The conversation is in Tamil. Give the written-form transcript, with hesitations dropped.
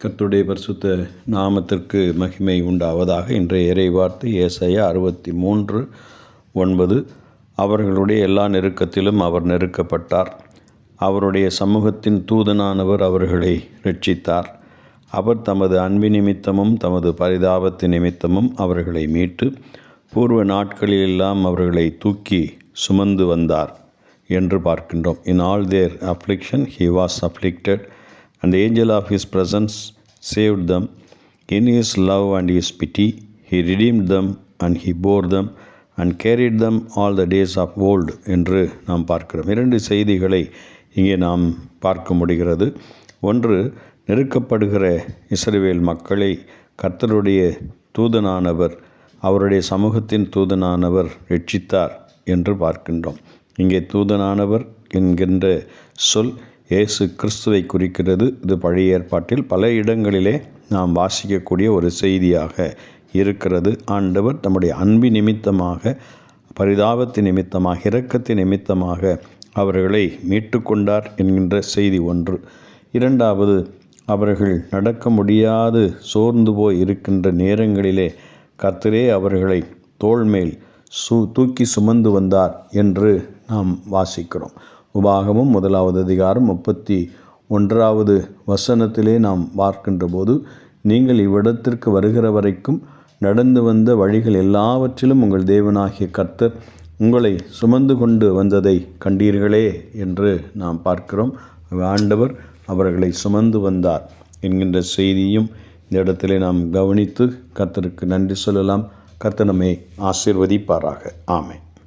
கர்த்தருடைய பரிசுத்த நாமத்திற்கு மகிமை உண்டாவதாக. இன்றைய இறைவார்த்தை ஏசாயா 63:9. அவர்களுடைய எல்லா நெருக்கத்திலும் அவர் நெருக்கப்பட்டார். அவருடைய சமூகத்தின் தூதனானவர் அவர்களை இரட்சித்தார். அவர் தமது அன்பு நிமித்தமும் தமது பரிதாபத்தின் நிமித்தமும் அவர்களை மீட்டு பூர்வ நாட்களிலெல்லாம் அவர்களை தூக்கி சுமந்து வந்தார் என்று பார்க்கின்றோம். In all their affliction he was afflicted, and the angel of his presence saved them. In his love and his pity he redeemed them, and he bore them and carried them all the days of old என்று நாம் பார்க்கிறோம். இரண்டு செய்திகளை இங்கே நாம் பார்க்க முடிகிறது. ஒன்று, நெருக்கப்படுகிற இஸ்ரவேல் மக்களை கர்த்தருடைய தூதனானவர், அவருடைய சமூகத்தின் தூதனானவர் ரட்சித்தார் என்று பார்க்கின்றோம். இங்கே தூதனானவர் என்கின்ற சொல் இயேசு கிறிஸ்துவை குறிக்கிறது. இது பழைய ஏற்பாட்டில் பல இடங்களிலே நாம் வாசிக்கக்கூடிய ஒரு செய்தியாக இருக்கிறது. ஆண்டவர் தம்முடைய அன்பு நிமித்தமாக, பரிதாபத்தின் நிமித்தமாக, இரக்கத்தின் நிமித்தமாக அவர்களை மீட்டு கொண்டார் என்கின்ற செய்தி ஒன்று. இரண்டாவது, அவர்கள் நடக்க முடியாது சோர்ந்து போய் இருக்கின்ற நேரங்களிலே கர்த்தரே அவர்களை தோள்மேல் தூக்கி சுமந்து வந்தார் என்று நாம் வாசிக்கிறோம். உபாகமம் 1வது அதிகாரம் 31வது வசனத்திலே நாம் பார்க்கின்ற போது, நீங்கள் இவ்விடத்திற்கு வருகிற வரைக்கும் நடந்து வந்த வழிகள் எல்லாவற்றிலும் உங்கள் தேவனாகிய கர்த்தர் உங்களை சுமந்து கொண்டு வந்ததை கண்டீர்களே என்று நாம் பார்க்கிறோம். ஆண்டவர் அவர்களை சுமந்து வந்தார் என்கின்ற செய்தியும் இந்த இடத்திலே நாம் கவனித்து கர்த்தருக்கு நன்றி சொல்லலாம். கர்த்தர் நம்மை ஆசீர்வதிப்பாராக. ஆமென்.